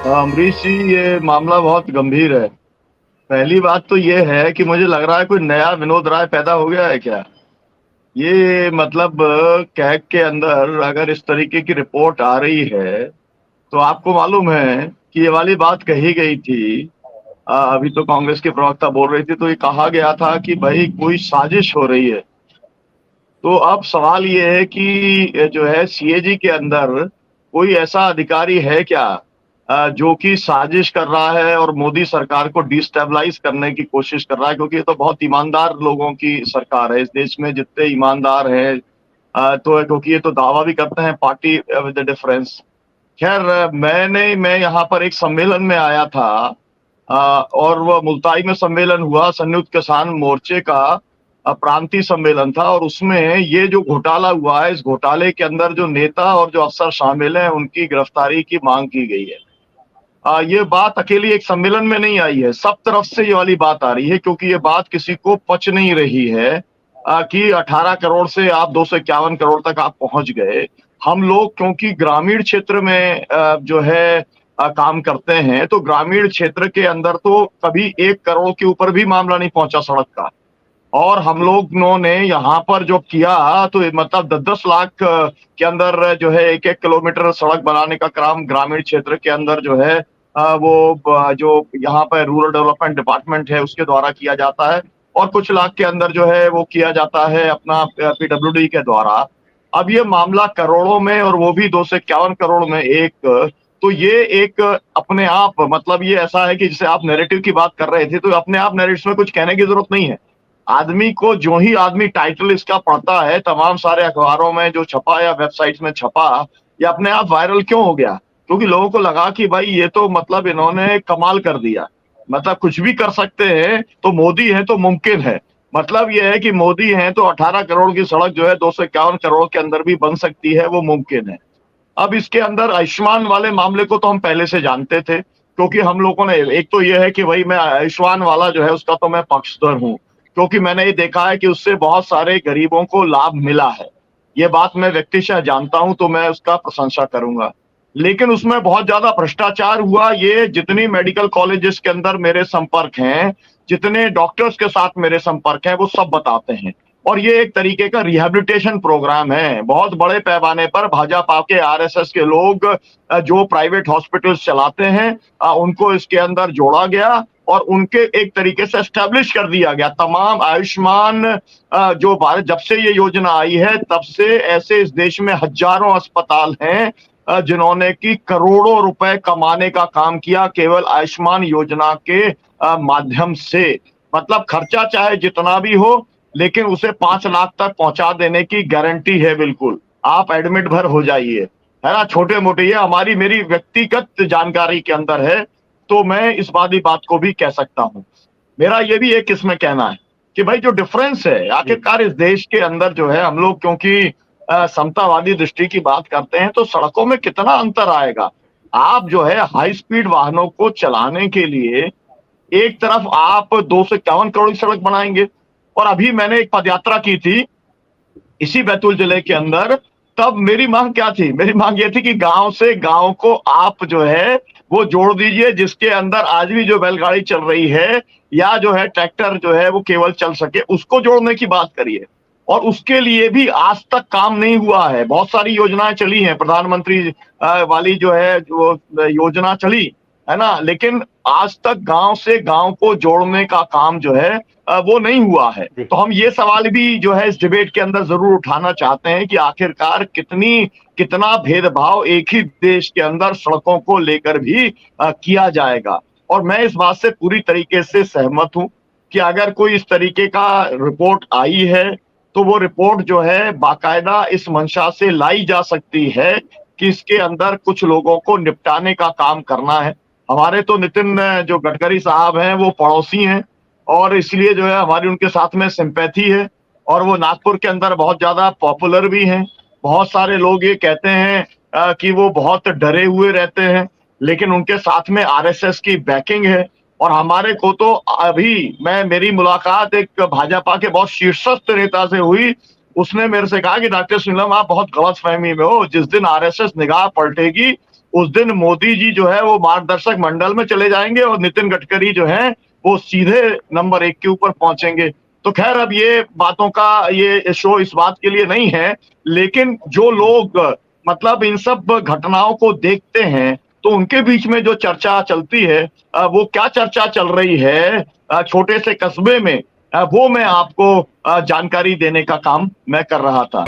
अमरीश जी, ये मामला बहुत गंभीर है। पहली बात तो ये है कि मुझे लग रहा है कोई नया विनोद राय पैदा हो गया है क्या। ये मतलब कैग के अंदर अगर इस तरीके की रिपोर्ट आ रही है तो आपको मालूम है कि ये वाली बात कही गई थी। अभी तो कांग्रेस के प्रवक्ता बोल रही थी, तो ये कहा गया था कि भाई कोई साजिश हो रही है। तो अब सवाल ये है कि जो है सीएजी के अंदर कोई ऐसा अधिकारी है क्या जो कि साजिश कर रहा है और मोदी सरकार को डिस्टेबलाइज करने की कोशिश कर रहा है, क्योंकि ये तो बहुत ईमानदार लोगों की सरकार है। इस देश में जितने ईमानदार हैं तो क्योंकि ये तो दावा भी करते हैं पार्टी विद द डिफरेंस। खैर मैं यहाँ पर एक सम्मेलन में आया था और वह मुल्ताई में सम्मेलन हुआ, संयुक्त किसान मोर्चे का प्रांतीय सम्मेलन था। और उसमें ये जो घोटाला हुआ है, इस घोटाले के अंदर जो नेता और जो अफसर शामिल हैं उनकी गिरफ्तारी की मांग की गई है। ये बात अकेली एक सम्मेलन में नहीं आई है, सब तरफ से ये वाली बात आ रही है, क्योंकि ये बात किसी को पच नहीं रही है कि 18 करोड़ से आप 251 करोड़ तक आप पहुंच गए। हम लोग क्योंकि ग्रामीण क्षेत्र में जो है काम करते हैं, तो ग्रामीण क्षेत्र के अंदर तो कभी 1 करोड़ के ऊपर भी मामला नहीं पहुंचा सड़क का। और हम लोगों ने यहाँ पर जो किया तो मतलब 10-10 लाख के अंदर जो है 1-1 किलोमीटर सड़क बनाने का काम ग्रामीण क्षेत्र के अंदर जो है जो यहाँ पर रूरल डेवलपमेंट डिपार्टमेंट है उसके द्वारा किया जाता है। और कुछ लाख के अंदर जो है वो किया जाता है अपना पीडब्ल्यूडी के द्वारा। अब ये मामला करोड़ों में, और वो भी 251 करोड़ में एक। तो ये एक अपने आप मतलब ये ऐसा है कि जैसे आप नैरेटिव की बात कर रहे थे, तो अपने आप नैरेटिव में कुछ कहने की जरूरत नहीं है। आदमी को जो ही आदमी टाइटल इसका पढ़ता है तमाम सारे अखबारों में जो छपा या वेबसाइट्स में छपा, ये अपने आप वायरल क्यों हो गया? क्योंकि लोगों को लगा कि भाई ये तो मतलब इन्होंने कमाल कर दिया, मतलब कुछ भी कर सकते हैं, तो मोदी है तो मुमकिन है। मतलब ये है कि मोदी है तो 18 करोड़ की सड़क जो है 251 करोड़ के अंदर भी बन सकती है, वो मुमकिन है। अब इसके अंदर आयुष्मान वाले मामले को तो हम पहले से जानते थे, क्योंकि हम लोगों ने एक तो ये है कि भाई मैं आयुष्मान वाला जो है उसका तो मैं पक्षधर हूँ, क्योंकि मैंने ये देखा है कि उससे बहुत सारे गरीबों को लाभ मिला है। ये बात मैं व्यक्तिशः जानता हूं, तो मैं उसका प्रशंसा करूंगा। लेकिन उसमें बहुत ज्यादा भ्रष्टाचार हुआ। ये जितनी मेडिकल कॉलेजेस के अंदर मेरे संपर्क हैं, जितने डॉक्टर्स के साथ मेरे संपर्क हैं, वो सब बताते हैं। और ये एक तरीके का रिहैबिलिटेशन प्रोग्राम है। बहुत बड़े पैमाने पर भाजपा के आरएसएस के लोग जो प्राइवेट हॉस्पिटल्स चलाते हैं उनको इसके अंदर जोड़ा गया और उनके एक तरीके से एस्टेब्लिश कर दिया गया। तमाम आयुष्मान जो भारत जब से ये योजना आई है तब से ऐसे इस देश में हजारों अस्पताल हैं जिन्होंने की करोड़ों रुपए कमाने का काम किया केवल आयुष्मान योजना के माध्यम से। मतलब खर्चा चाहे जितना भी हो, लेकिन उसे 5 लाख तक पहुंचा देने की गारंटी है। बिल्कुल आप एडमिट भर हो जाइए, है ना। छोटे मोटे ये हमारी मेरी व्यक्तिगत जानकारी के अंदर है, तो मैं इस वाली बात को भी कह सकता हूं। मेरा ये भी एक इसमें कहना है कि भाई जो डिफरेंस है आखिरकार इस देश के अंदर जो है, हम लोग क्योंकि समतावादी दृष्टि की बात करते हैं, तो सड़कों में कितना अंतर आएगा। आप जो है हाई स्पीड वाहनों को चलाने के लिए एक तरफ आप 251 करोड़ की सड़क बनाएंगे, और अभी मैंने एक पदयात्रा की थी इसी बैतूल जिले के अंदर। तब मेरी मांग क्या थी? मेरी मांग ये थी कि गांव से गांव को आप जो है वो जोड़ दीजिए, जिसके अंदर आज भी जो बैलगाड़ी चल रही है या जो है ट्रैक्टर जो है वो केवल चल सके, उसको जोड़ने की बात करिए। और उसके लिए भी आज तक काम नहीं हुआ है। बहुत सारी योजनाएं चली हैं, प्रधानमंत्री वाली जो है जो योजना चली है ना, लेकिन आज तक गांव से गांव को जोड़ने का काम जो है वो नहीं हुआ है। जी। तो हम ये सवाल भी जो है इस डिबेट के अंदर जरूर उठाना चाहते हैं कि आखिरकार कितना भेदभाव एक ही देश के अंदर सड़कों को लेकर भी किया जाएगा। और मैं इस बात से पूरी तरीके से सहमत हूं कि अगर कोई इस तरीके का रिपोर्ट आई है तो वो रिपोर्ट जो है बाकायदा इस मंशा से लाई जा सकती है कि इसके अंदर कुछ लोगों को निपटाने का काम करना है। हमारे तो नितिन जो गडकरी साहब हैं वो पड़ोसी हैं, और इसलिए जो है हमारी उनके साथ में सिंपैथी है। और वो नागपुर के अंदर बहुत ज्यादा पॉपुलर भी हैं। बहुत सारे लोग ये कहते हैं कि वो बहुत डरे हुए रहते हैं, लेकिन उनके साथ में आरएसएस की बैकिंग है। और हमारे को तो अभी मेरी मुलाकात एक भाजपा के बहुत शीर्षस्थ नेता से हुई। उसने मेरे से कहा कि डॉक्टर सुनीलम आप बहुत गलत फहमी में हो, जिस दिन आरएसएस निगाह पलटेगी उस दिन मोदी जी जो है वो मार्गदर्शक मंडल में चले जाएंगे और नितिन गडकरी जो है वो सीधे नंबर 1 के ऊपर पहुंचेंगे। तो खैर अब ये बातों का ये शो इस बात के लिए नहीं है, लेकिन जो लोग मतलब इन सब घटनाओं को देखते हैं तो उनके बीच में जो चर्चा चलती है वो क्या चर्चा चल रही है छोटे से कस्बे में, वो मैं आपको जानकारी देने का काम मैं कर रहा था।